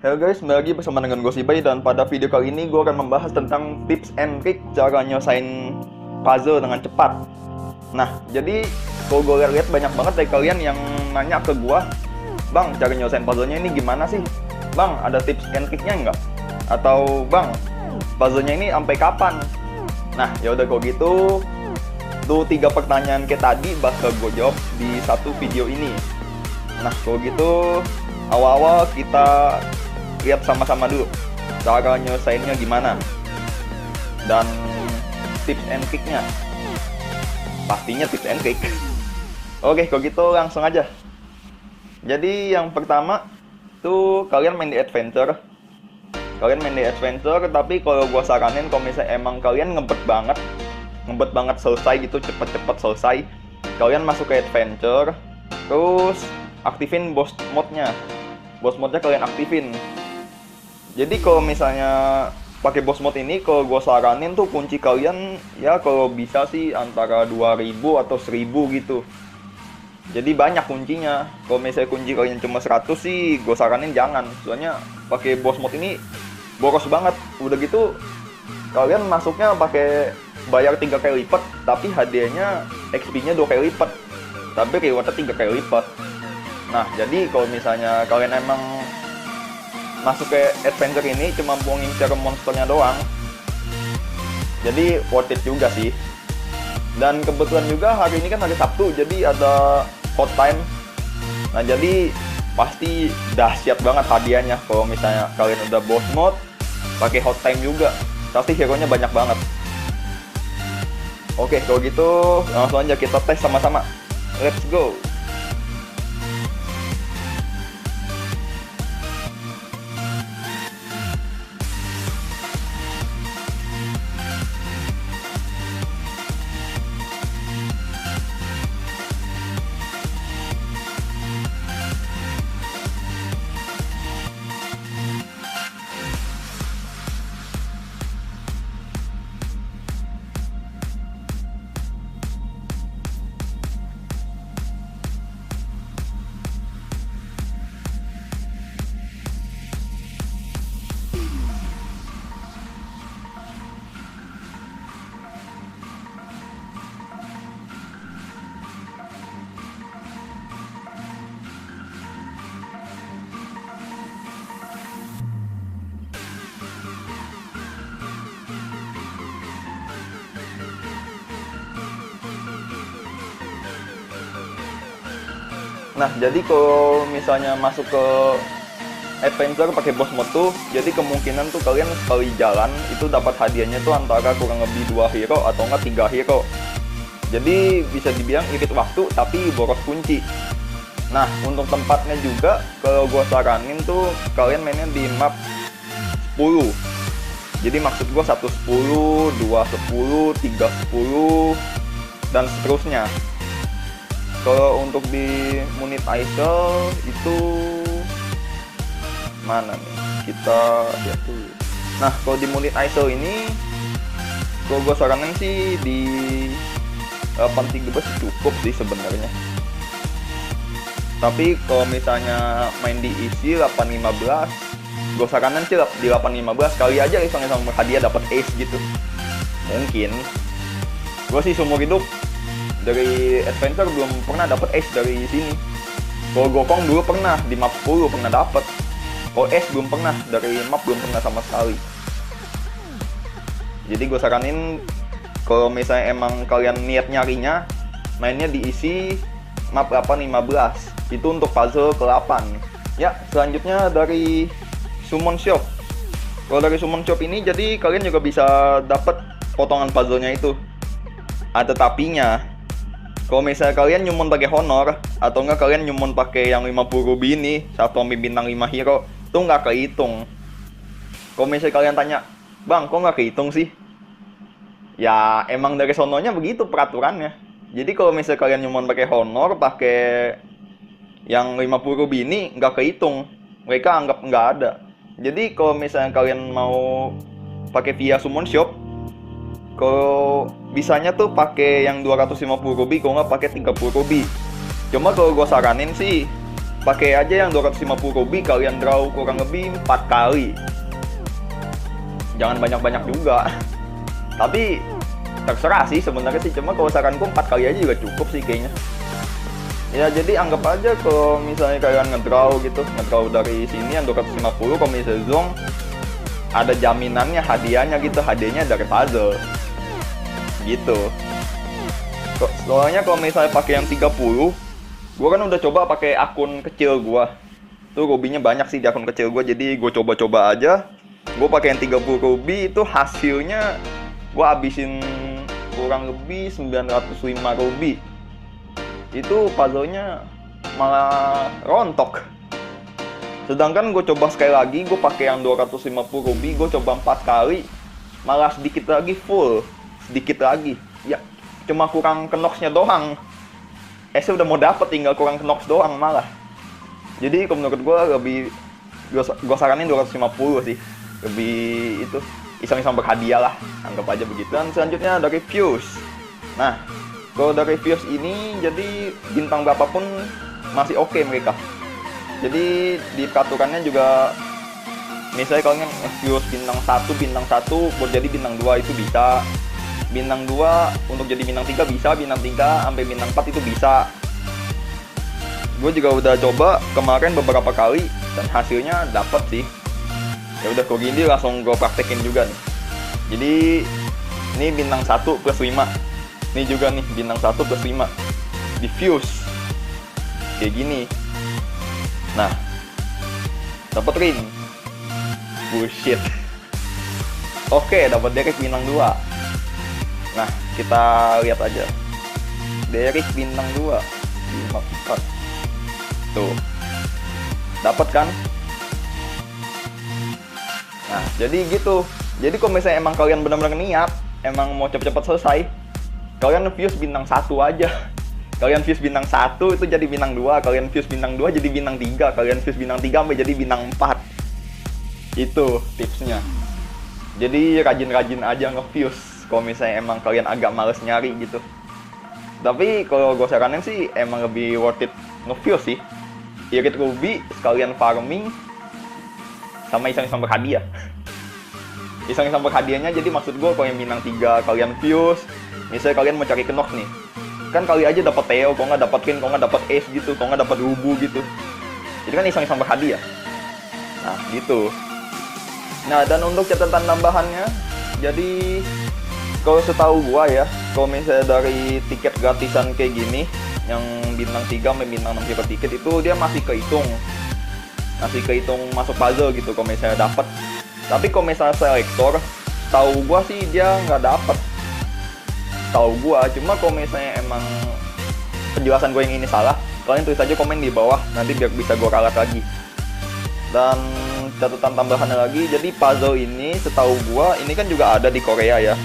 Halo guys, kembali lagi bersama dengan gue Sibai, dan pada video kali ini gue akan membahas tentang tips and trick cara nyelesain puzzle dengan cepat. Nah, jadi kalau gue lihat banyak banget dari kalian yang nanya ke gue, Bang, cara nyelesain puzzle-nya ini gimana sih? Bang, ada tips and tricknya nggak? Atau Bang, puzzle-nya ini sampai kapan? Nah, ya udah kalau gitu, tuh 3 pertanyaan kayak tadi bakal gue jawab di satu video ini. Nah, kalau gitu awal-awal kita lihat sama-sama dulu cara nyelesainnya gimana dan tips and tricknya. Pastinya tips and trick. Oke, kalau gitu langsung aja. Jadi yang pertama tuh kalian main di adventure. Tapi kalau gua saranin kalau misalnya emang kalian ngebet banget selesai gitu, cepet-cepet selesai, kalian masuk ke adventure, terus aktifin boss mode-nya. Boss mode-nya kalian aktifin. Jadi kalau misalnya pakai boss mode ini, kalau gue saranin tuh kunci kalian ya kalau bisa sih antara 2000 atau 1000 gitu. Jadi banyak kuncinya. Kalau misalnya kunci kalian cuma 100 sih gue saranin jangan. Soalnya pakai boss mode ini boros banget. Udah gitu kalian masuknya pakai bayar 3 kali lipat, tapi hadiahnya XP-nya 2 kali lipat. Tapi rewardnya 3 kali lipat. Nah, jadi kalau misalnya kalian emang masuk ke adventure ini cuma mau ngincer monsternya doang, jadi worth it juga sih. Dan kebetulan juga hari ini kan hari Sabtu, jadi ada hot time. Nah, jadi pasti dahsyat banget hadiahnya kalau misalnya kalian udah boss mode pakai hot time juga. Pasti hero-nya banyak banget. Oke, kalau gitu langsung aja kita tes sama-sama. Let's go. Nah, jadi kalau misalnya masuk ke adventure pakai boss mode tuh, jadi kemungkinan tuh kalian sekali jalan itu dapat hadiahnya tuh antara kurang lebih 2 hero atau enggak 3 hero. Jadi bisa dibilang irit waktu tapi boros kunci. Nah, untuk tempatnya juga kalau gua saranin tuh kalian mainnya di map 10. Jadi maksud gua 110, 210, 310 dan seterusnya. Kalau untuk di Munit Isle itu mana nih? Kita lihat dulu. Nah, kalau di Munit Isle ini, kalau gue saranin sih di 813 cukup sih sebenarnya. Tapi kalau misalnya main di isi 815, gue saranin sih di 815 kali aja iseng-iseng hadiah dapat ace gitu. Mungkin. Gue sih seumur hidup dari adventure belum pernah dapat ace dari sini. Kalau Gokong dulu pernah di map 10 pernah dapat. Kalau ace belum pernah, dari map belum pernah sama sekali. Jadi gue saranin kalau misalnya emang kalian niat nyarinya, mainnya diisi map 815. Itu untuk puzzle ke-8. Ya, selanjutnya dari Summon Shop. Kalau dari Summon Shop ini jadi kalian juga bisa dapat potongan puzzle-nya itu. Ada tapinya. Kalau misalnya kalian nyumon pakai honor atau enggak kalian nyumon pakai yang 50 ruby ini, satu ambil bintang 5 hero, itu nggak kehitung. Kalau misalnya kalian tanya, Bang, kok nggak kehitung sih? Ya emang dari sononya begitu peraturannya. Jadi kalau misalnya kalian nyumon pakai honor, pakai yang 50 ruby ini nggak kehitung. Mereka anggap nggak ada. Jadi kalau misalnya kalian mau pakai via Summon Shop, kalau bisanya tuh pakai yang 250 ruby, kalau nggak pakai 30 ruby. Cuma kalau gue saranin sih pakai aja yang 250 ruby, kalian draw kurang lebih 4 kali. Jangan banyak-banyak juga. Tapi terserah sih sebenarnya sih, cuma kalau saranku 4 kali aja juga cukup sih kayaknya. Ya jadi anggap aja kalau misalnya kalian ngedraw gitu, ngedraw dari sini yang 250, kalau misalnya zong ada jaminannya hadiahnya gitu, hadiahnya dari puzzle gitu. Soalnya kalau misalnya pakai yang 30, gue kan udah coba pakai akun kecil gue. Tuh rubinya banyak sih di akun kecil gue, jadi gue coba-coba aja. Gue pakai yang 30 ruby, itu hasilnya gue habisin kurang lebih 905 ruby. Itu puzzle-nya malah rontok. Sedangkan gue coba sekali lagi, gue pakai yang 250 ruby, gue coba 4 kali, malah sedikit lagi full. Sedikit lagi. Ya, cuma kurang knox-nya doang. Udah mau dapet, tinggal kurang knox doang malah. Jadi kalau menurut gue lebih, gue saranin 250 sih. Lebih itu, iseng-iseng berhadiah lah, anggap aja begitu. Dan selanjutnya dari Fuse. Nah, kalau dari Fuse ini jadi bintang berapapun masih oke mereka. Jadi di peraturannya juga, misalnya kalian Fuse bintang 1 buat jadi bintang 2 itu bisa. Bintang 2 untuk jadi bintang 3 bisa, bintang 3 sampai bintang 4 itu bisa. Gue juga udah coba kemarin beberapa kali dan hasilnya dapet sih. Ya udah kalau gini langsung gue praktekin juga nih. Jadi ini bintang 1 plus 5. Ini juga nih bintang 1 plus 5. Diffuse. Kayak gini. Nah, dapet ring. Bullshit. Oke, dapat Derek bintang 2. Nah, kita lihat aja. Derek bintang 2 di map 4. Tuh. Dapat kan? Nah, jadi gitu. Jadi kalau misalnya emang kalian benar-benar niat, emang mau cepet-cepet selesai, kalian fuse bintang 1 aja. Kalian fuse bintang 1 itu jadi bintang 2, kalian fuse bintang 2 jadi bintang 3, kalian fuse bintang 3 sampai jadi bintang 4. Itu tipsnya. Jadi rajin-rajin aja nge-fuse kalau misalnya emang kalian agak males nyari gitu. Tapi kalau gue saranin sih emang lebih worth it nge-fuse sih. Irit ruby sekalian farming sama iseng-iseng berhadiah. Iseng-iseng berhadiahnya jadi maksud gue kalau yang bintang 3 kalian fuse, misalnya kalian mau cari knox nih, kan kali aja dapat Theo, kok nggak dapat Kin, kok nggak dapat Ace gitu, kok nggak dapat Rubu gitu. Jadi kan iseng-iseng berhadiah. Nah gitu. Nah dan untuk catatan tambahannya, jadi kalau setahu gua ya, kalau misalnya dari tiket gratisan kayak gini, yang bintang 3 sampai bintang 6 per tiket itu dia masih kehitung masuk puzzle gitu kalau misalnya dapat. Tapi kalau misalnya selektor, tahu gua sih dia nggak dapat. Tahu gua, cuma kalau misalnya emang penjelasan gue yang ini salah, kalian tulis aja komen di bawah, nanti biar bisa gue ralat lagi. Dan catatan tambahannya lagi, jadi puzzle ini setahu gua ini kan juga ada di Korea ya.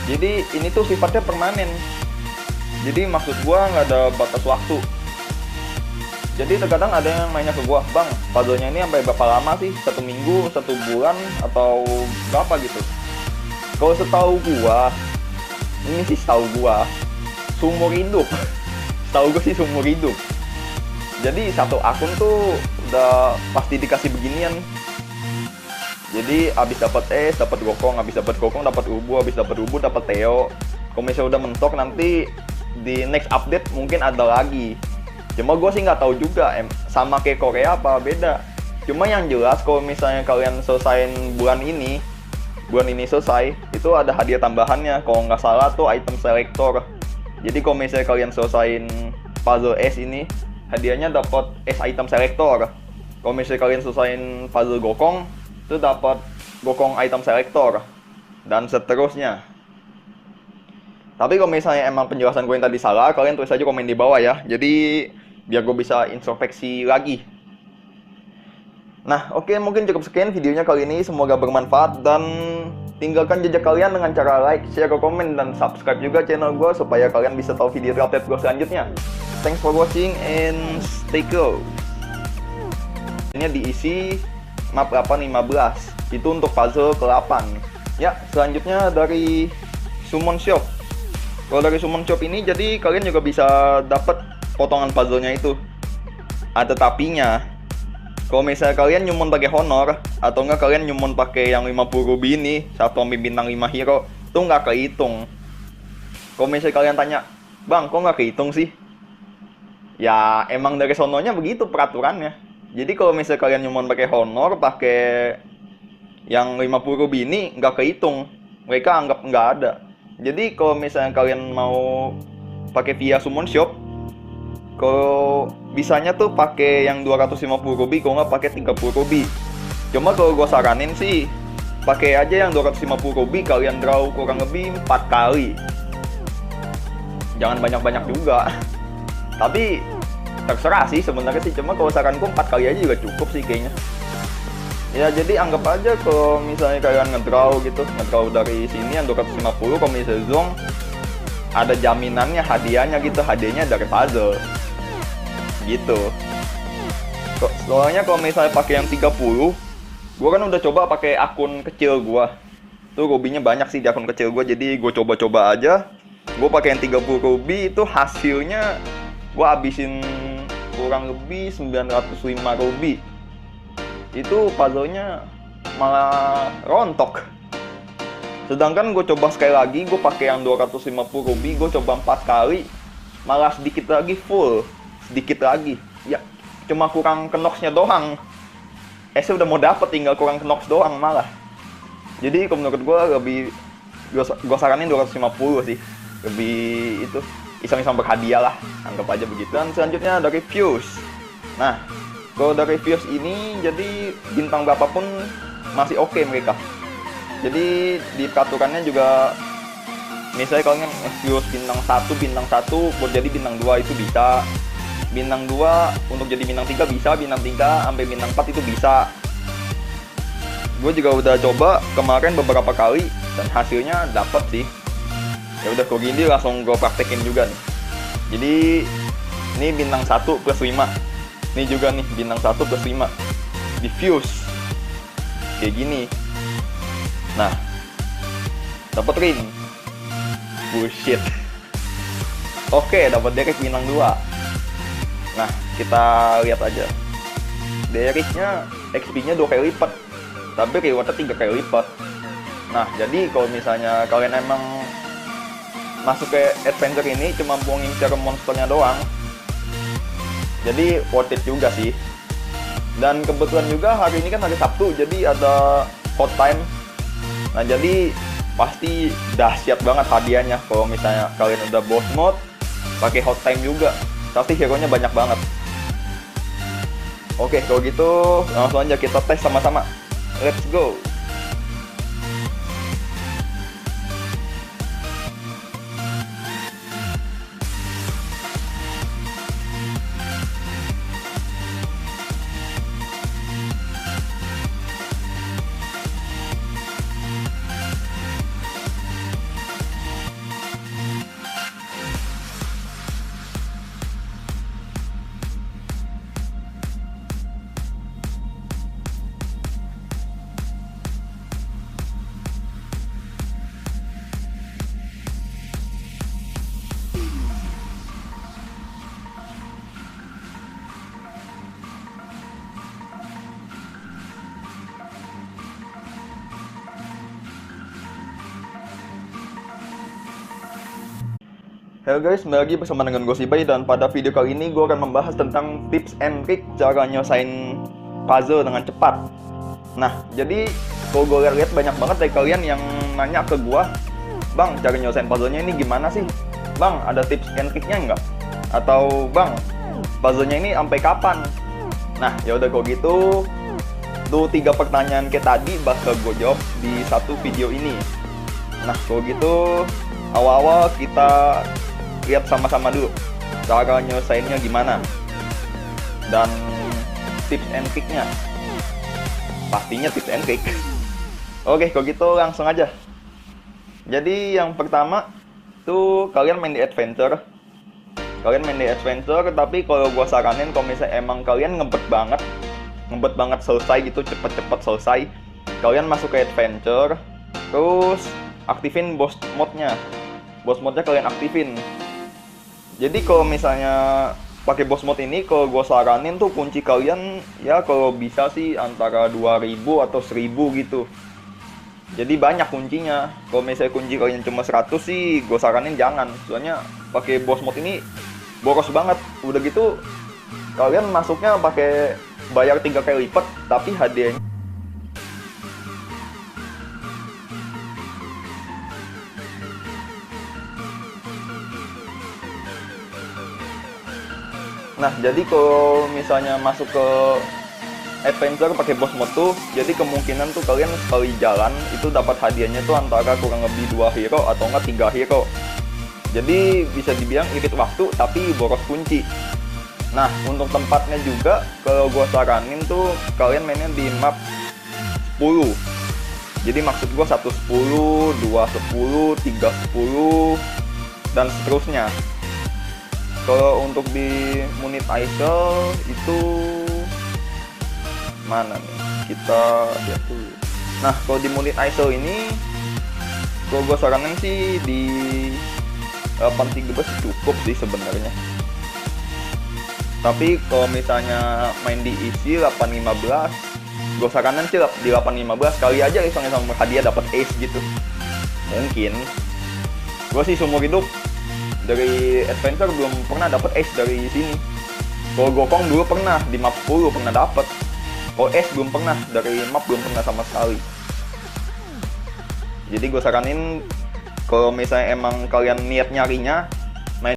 Jadi ini tuh sifatnya permanen. Jadi maksud gua nggak ada batas waktu. Jadi terkadang ada yang nanya ke gua, bang, puzzle-nya ini sampai berapa lama sih? 1 minggu, 1 bulan, atau berapa gitu? Kalau setahu gua, ini sih setahu gua, seumur hidup. Setahu gua sih seumur hidup. Jadi satu akun tuh udah pasti dikasih beginian. Jadi abis dapat es, dapat gokong, abis dapat gokong dapat ubu, abis dapat ubu dapat Theo. Kalau misalnya udah mentok nanti di next update mungkin ada lagi. Cuma gue sih nggak tahu juga sama kayak Korea apa beda. Cuma yang jelas kalau misalnya kalian selesain bulan ini selesai, itu ada hadiah tambahannya. Kalau nggak salah tuh item selector. Jadi kalau misalnya kalian selesain puzzle S ini, hadiahnya dapat S item selector. Kalau misalnya kalian selesain puzzle gokong, itu dapat gokong item selector dan seterusnya. Tapi kalau misalnya emang penjelasan gue yang tadi salah, kalian tulis aja komen di bawah ya. Jadi biar gue bisa introspeksi lagi. Nah, oke, mungkin cukup sekian videonya kali ini. Semoga bermanfaat dan tinggalkan jejak kalian dengan cara like, share, komen, dan subscribe juga channel gue supaya kalian bisa tahu video update gue selanjutnya. Thanks for watching and stay cool. Ini diisi map 8-15 itu untuk puzzle ke-8. Ya, selanjutnya dari Summon Shop. Kalau dari Summon Shop ini jadi kalian juga bisa dapat potongan puzzle-nya itu. ada tapinya. Kalau misalnya kalian nyumon pakai honor, atau enggak kalian nyumon pakai yang 50 ruby ini, satu ambil bintang 5 hero, itu nggak kehitung. Kalau misalnya kalian tanya, bang, kok nggak kehitung sih? Ya, emang dari sononya begitu peraturannya. Jadi kalau misalnya kalian nyumon pakai honor, pakai yang 50 ruby ini, nggak kehitung. Mereka anggap nggak ada. Jadi kalau misalnya kalian mau pakai via summon shop, kalau bisanya tuh pakai yang 250 ruby, kalau nggak pakai 30 ruby. Cuma kalau gue saranin sih pakai aja yang 250 ruby, kalian draw kurang lebih 4 kali. Jangan banyak-banyak juga. Tapi terserah sih sebenarnya sih, cuma kalau saranku 4 kali aja juga cukup sih kayaknya. Ya jadi anggap aja kalau misalnya kalian ngedraw gitu, ngedraw dari sini yang 250, kalau misalnya zong ada jaminannya, hadiahnya gitu, hadiahnya dari puzzle gitu. Soalnya kalau misalnya pakai yang 30, gue kan udah coba pakai akun kecil gue. Tuh rubinya banyak sih di akun kecil gue, jadi gue coba-coba aja. Gue pakai yang 30 ruby, itu hasilnya gue habisin kurang lebih 905 ruby. Itu puzzle-nya malah rontok. Sedangkan gue coba sekali lagi, gue pakai yang 250 ruby, gue coba 4 kali, malah sedikit lagi full. Sedikit lagi, ya cuma kurang knox-nya doang. Saya udah mau dapet, tinggal kurang knox doang malah. Jadi kalau menurut gue lebih, gue saranin 250 sih. Lebih itu, iseng-iseng berhadiah lah, anggap aja begitu. Dan selanjutnya dari Fuse. Nah, kalau dari Fuse ini, jadi bintang berapapun masih oke mereka. Jadi di peraturannya juga, misalnya kalian Fuse bintang 1 buat jadi bintang 2 itu bisa. Bintang 2 untuk jadi bintang 3 bisa, bintang 3 sampai bintang 4 itu bisa. Gue juga udah coba kemarin beberapa kali dan hasilnya dapet sih. Ya udah kalau gini langsung gue praktekin juga nih. Jadi ini bintang 1 plus 5. Ini juga nih bintang 1 plus 5. Diffuse. Kayak gini. Nah, dapet ring. Bullshit. Oke, dapat Derek bintang 2. Nah, kita lihat aja. Dereknya XP-nya 2 kali lipat, tapi rewardnya 3 kali lipat. Nah, jadi kalau misalnya kalian emang masuk ke adventure ini cuma mau ngincer monsternya doang, jadi worth it juga sih. Dan kebetulan juga hari ini kan hari Sabtu, jadi ada hot time. Nah, jadi pasti dahsyat banget hadiahnya kalau misalnya kalian udah boss mode pakai hot time juga. Pasti hero-nya banyak banget. Oke, kalau gitu langsung aja kita tes sama-sama. Let's go. Halo guys, kembali lagi bersama dengan gue Sibai, dan pada video kali ini gue akan membahas tentang tips and trick cara nyelesain puzzle dengan cepat. Nah, jadi kalau gue lihat banyak banget dari kalian yang nanya ke gue, bang, cara nyelesain puzzle-nya ini gimana sih? Bang, ada tips and tricknya nggak? Atau bang, puzzle-nya ini sampai kapan? Nah, ya udah kalau gitu, tuh 3 pertanyaan kayak tadi bakal gue jawab di satu video ini. Nah, kalau gitu awal-awal kita lihat sama-sama dulu cara nyelesainnya gimana dan tips and tricknya. Pastinya tips and trick. Oke, kalau gitu langsung aja. Jadi yang pertama tuh kalian main di adventure. Tapi kalau gua saranin kalau misalnya emang kalian ngebet banget selesai gitu, cepet-cepet selesai, kalian masuk ke adventure, terus aktifin boss mode-nya. Boss mode-nya kalian aktifin. Jadi kalau misalnya pakai boss mode ini, kalau gue saranin tuh kunci kalian ya kalau bisa sih antara 2000 atau 1000 gitu. Jadi banyak kuncinya. Kalau misalnya kunci kalian cuma 100 sih gue saranin jangan. Soalnya pakai boss mode ini boros banget. Udah gitu kalian masuknya pakai bayar 3 kali lipat, tapi hadiahnya. Nah, jadi kalau misalnya masuk ke adventure pakai boss mode tuh, jadi kemungkinan tuh kalian sekali jalan itu dapat hadiahnya tuh antara kurang lebih 2 hero atau enggak 3 hero. Jadi bisa dibilang irit waktu tapi boros kunci. Nah, untuk tempatnya juga kalau gua saranin tuh kalian mainnya di map 10. Jadi maksud gua 110, 210, 310 dan seterusnya. Kalau untuk di Munit Isle itu mana nih? Kita lihat dulu. Nah, kalau di Munit Isle ini, kalau gue saranin sih di 813 cukup sih sebenarnya. Tapi kalau misalnya main di isi 815, gue saranin sih di 815 kali aja iseng-iseng hadiah dapat ace gitu. Mungkin. Gue sih seumur hidup dari adventure belum pernah dapat ace dari sini. Kalau Gokong dulu pernah di map 10 pernah dapat. Kalau ace belum pernah, dari map belum pernah sama sekali. Jadi gue saranin kalau misalnya emang kalian niat nyarinya,